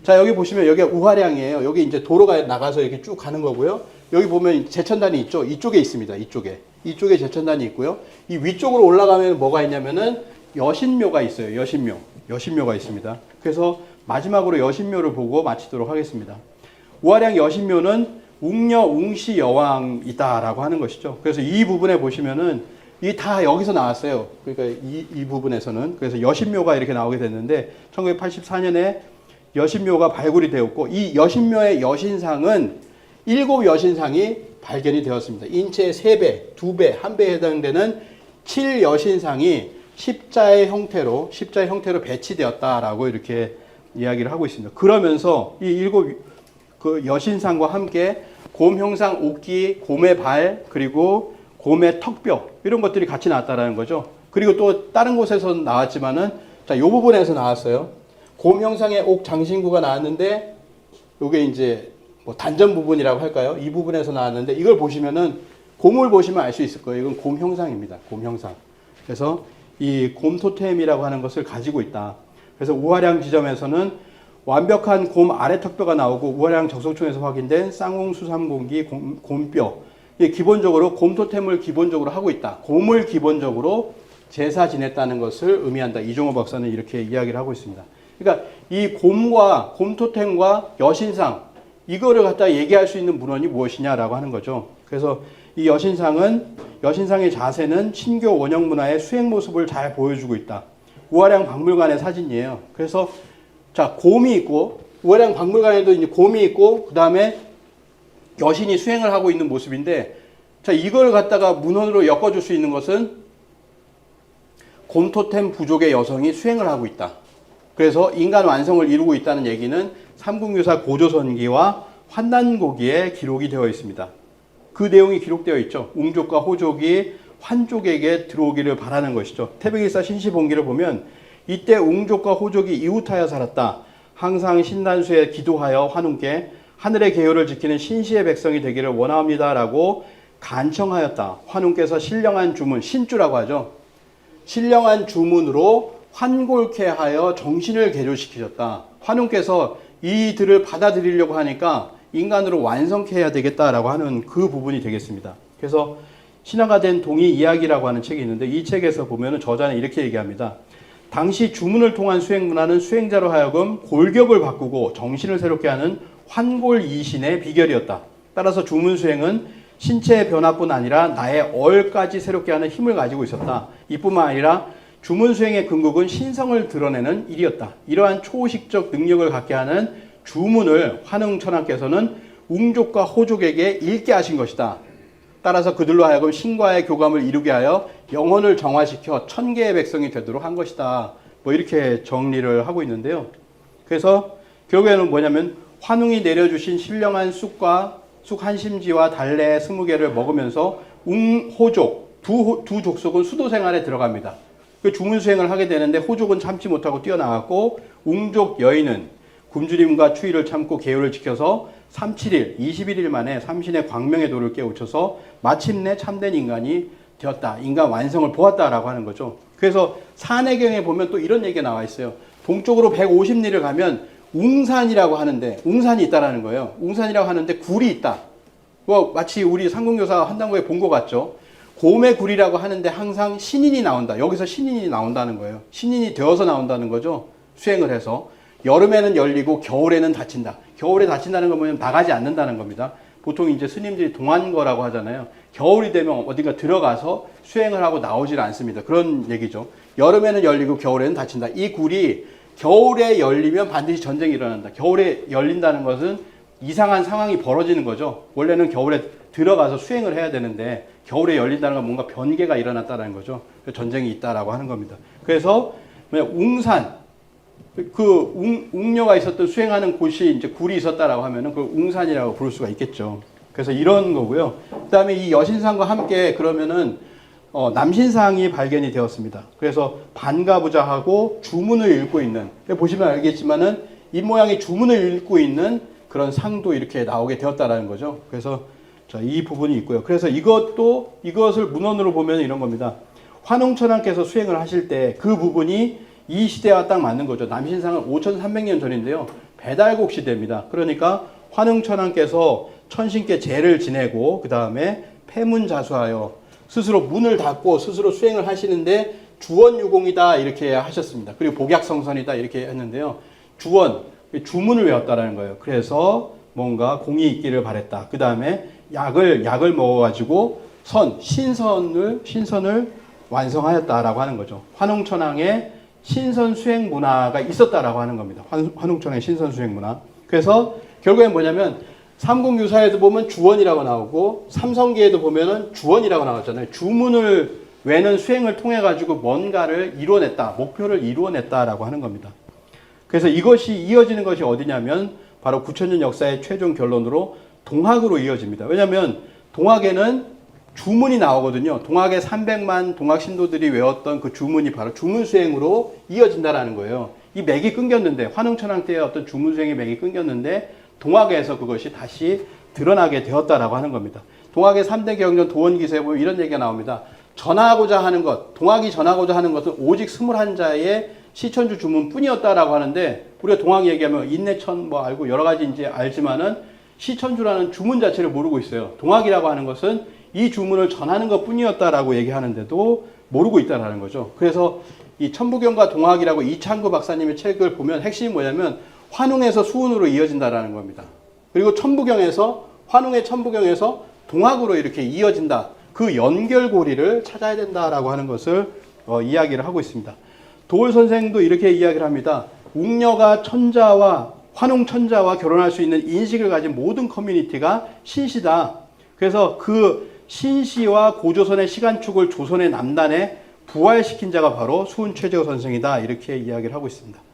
자, 여기 보시면 여기가 우화량이에요. 여기 이제 도로가 나가서 이렇게 쭉 가는 거고요. 여기 보면 제천단이 있죠. 이쪽에 있습니다. 이쪽에 제천단이 있고요. 이 위쪽으로 올라가면 뭐가 있냐면은 여신묘가 있어요. 여신묘가 있습니다. 그래서 마지막으로 여신묘를 보고 마치도록 하겠습니다. 우화량 여신묘는 웅녀 웅시 여왕이다라고 하는 것이죠. 그래서 이 부분에 보시면은 이 다 여기서 나왔어요. 그러니까 이 부분에서는. 그래서 여신묘가 이렇게 나오게 됐는데 1984년에 여신묘가 발굴이 되었고, 이 여신묘의 여신상은 7여신상이 발견이 되었습니다. 인체의 3배, 2배, 1배에 해당되는 7여신상이 십자의 형태로 배치되었다라고 이렇게 이야기를 하고 있습니다. 그러면서 이 7 여신상과 함께 곰 형상 옥기, 곰의 발, 그리고 곰의 턱뼈, 이런 것들이 같이 나왔다라는 거죠. 그리고 또 다른 곳에서 나왔지만은, 자, 요 부분에서 나왔어요. 곰 형상의 옥 장신구가 나왔는데, 요게 이제 뭐 단전 부분이라고 할까요? 이 부분에서 나왔는데, 이걸 보시면은, 곰을 보시면 알 수 있을 거예요. 이건 곰 형상입니다. 곰 형상. 그래서 이 곰 토템이라고 하는 것을 가지고 있다. 그래서 우화량 지점에서는 완벽한 곰 아래 턱뼈가 나오고, 우화량 적석촌에서 확인된 쌍홍수삼공기 곰뼈, 기본적으로 곰 토템을 기본적으로 하고 있다. 곰을 기본적으로 제사 지냈다는 것을 의미한다. 이종호 박사는 이렇게 이야기를 하고 있습니다. 그러니까 이 곰과 곰 토템과 여신상, 이거를 갖다 얘기할 수 있는 문헌이 무엇이냐라고 하는 거죠. 그래서 이 여신상의 자세는 신교 원형 문화의 수행 모습을 잘 보여주고 있다. 우화량 박물관의 사진이에요. 그래서 자, 곰이 있고, 우화량 박물관에도 이제 곰이 있고, 그 다음에 여신이 수행을 하고 있는 모습인데, 자, 이걸 갖다가 문헌으로 엮어줄 수 있는 것은 곰토템 부족의 여성이 수행을 하고 있다. 그래서 인간 완성을 이루고 있다는 얘기는 삼국유사 고조선기와 환난고기에 기록이 되어 있습니다. 그 내용이 기록되어 있죠. 웅족과 호족이 환족에게 들어오기를 바라는 것이죠. 태백일사 신시본기를 보면 이때 웅족과 호족이 이웃하여 살았다. 항상 신단수에 기도하여 환웅께 하늘의 계율을 지키는 신시의 백성이 되기를 원합니다라고 간청하였다. 환웅께서 신령한 주문, 신주라고 하죠. 신령한 주문으로 환골케 하여 정신을 개조시키셨다. 환웅께서 이들을 받아들이려고 하니까 인간으로 완성케 해야 되겠다라고 하는 그 부분이 되겠습니다. 그래서 신화가 된 동의 이야기라고 하는 책이 있는데, 이 책에서 보면은 저자는 이렇게 얘기합니다. 당시 주문을 통한 수행 문화는 수행자로 하여금 골격을 바꾸고 정신을 새롭게 하는 환골이신의 비결이었다. 따라서 주문 수행은 신체의 변화뿐 아니라 나의 얼까지 새롭게 하는 힘을 가지고 있었다. 이뿐만 아니라 주문 수행의 근국은 신성을 드러내는 일이었다. 이러한 초식적 능력을 갖게 하는 주문을 환웅천하께서는 웅족과 호족에게 읽게 하신 것이다. 따라서 그들로 하여금 신과의 교감을 이루게 하여 영혼을 정화시켜 천계의 백성이 되도록 한 것이다. 뭐 이렇게 정리를 하고 있는데요. 그래서 결국에는 뭐냐면 환웅이 내려주신 신령한 쑥과 쑥 한 심지와 달래 20개를 먹으면서 웅호족 두 족속은 수도 생활에 들어갑니다. 그 주문 수행을 하게 되는데 호족은 참지 못하고 뛰어나갔고, 웅족 여인은 굶주림과 추위를 참고 계율을 지켜서 37일, 21일 만에 삼신의 광명의 도를 깨우쳐서 마침내 참된 인간이 되었다. 인간 완성을 보았다라고 하는 거죠. 그래서 산해경에 보면 또 이런 얘기가 나와 있어요. 동쪽으로 150리를 가면 웅산이라고 하는데, 웅산이 있다라는 거예요. 웅산이라고 하는데 굴이 있다. 뭐 마치 우리 삼국유사 한당고에 본 것 같죠. 곰의 굴이라고 하는데 항상 신인이 나온다. 여기서 신인이 나온다는 거예요. 신인이 되어서 나온다는 거죠. 수행을 해서. 여름에는 열리고 겨울에는 닫힌다. 겨울에 닫힌다는 건 뭐냐면 나가지 않는다는 겁니다. 보통 이제 스님들이 동안거라고 하잖아요. 겨울이 되면 어딘가 들어가서 수행을 하고 나오질 않습니다. 그런 얘기죠. 여름에는 열리고 겨울에는 닫힌다. 이 굴이 겨울에 열리면 반드시 전쟁이 일어난다. 겨울에 열린다는 것은 이상한 상황이 벌어지는 거죠. 원래는 겨울에 들어가서 수행을 해야 되는데 겨울에 열린다는 건 뭔가 변개가 일어났다는 거죠. 전쟁이 있다라고 하는 겁니다. 그래서 웅산, 웅녀가 있었던 수행하는 곳이 이제 굴이 있었다라고 하면은 그걸 웅산이라고 부를 수가 있겠죠. 그래서 이런 거고요. 그 다음에 이 여신상과 함께 그러면은 남신상이 발견이 되었습니다. 그래서 반가부자하고 주문을 읽고 있는, 보시면 알겠지만은 이 모양이 주문을 읽고 있는 그런 상도 이렇게 나오게 되었다라는 거죠. 그래서 자, 이 부분이 있고요. 그래서 이것을 문헌으로 보면 이런 겁니다. 환웅천왕께서 수행을 하실 때 그 부분이 이 시대와 딱 맞는 거죠. 남신상은 5300년 전인데요. 배달곡 시대입니다. 그러니까 환웅천왕께서 천신께 제를 지내고 그 다음에 폐문자수하여 스스로 문을 닫고 스스로 수행을 하시는데 주원유공이다 이렇게 하셨습니다. 그리고 복약성선이다 이렇게 했는데요. 주문을 외웠다라는 거예요. 그래서 뭔가 공이 있기를 바랬다. 그 다음에 약을 먹어가지고 신선을 완성하였다라고 하는 거죠. 환웅천왕의 신선 수행 문화가 있었다라고 하는 겁니다. 환웅천왕의 신선 수행 문화. 그래서 결국엔 뭐냐면 삼국유사에도 보면 주원이라고 나오고 삼성기에도 보면은 주원이라고 나왔잖아요. 주문을 외는 수행을 통해 가지고 뭔가를 이뤄냈다, 목표를 이루어냈다라고 하는 겁니다. 그래서 이것이 이어지는 것이 어디냐면 바로 9,000년 역사의 최종 결론으로 동학으로 이어집니다. 왜냐하면 동학에는 주문이 나오거든요. 동학의 300만 동학 신도들이 외웠던 그 주문이 바로 주문 수행으로 이어진다라는 거예요. 이 맥이 끊겼는데 환웅천왕 때의 어떤 주문 수행의 맥이 끊겼는데 동학에서 그것이 다시 드러나게 되었다라고 하는 겁니다. 동학의 3대 경전 도원기서에 보면 이런 얘기가 나옵니다. 전하고자 하는 것, 동학이 전하고자 하는 것은 오직 21자의 시천주 주문뿐이었다라고 하는데 우리가 동학 얘기하면 인내천 뭐 알고 여러 가지 이제 알지만은 시천주라는 주문 자체를 모르고 있어요. 동학이라고 하는 것은 이 주문을 전하는 것뿐이었다라고 얘기하는데도 모르고 있다라는 거죠. 그래서 이 천부경과 동학이라고 이창구 박사님의 책을 보면 핵심이 뭐냐면 환웅에서 수훈으로 이어진다라는 겁니다. 그리고 천부경에서 환웅의 천부경에서 동학으로 이렇게 이어진다. 그 연결고리를 찾아야 된다라고 하는 것을 이야기를 하고 있습니다. 도올 선생도 이렇게 이야기를 합니다. 웅녀가 천자와 환웅 천자와 결혼할 수 있는 인식을 가진 모든 커뮤니티가 신시다. 그래서 그 신시와 고조선의 시간축을 조선의 남단에 부활시킨 자가 바로 수훈 최재호 선생이다. 이렇게 이야기를 하고 있습니다.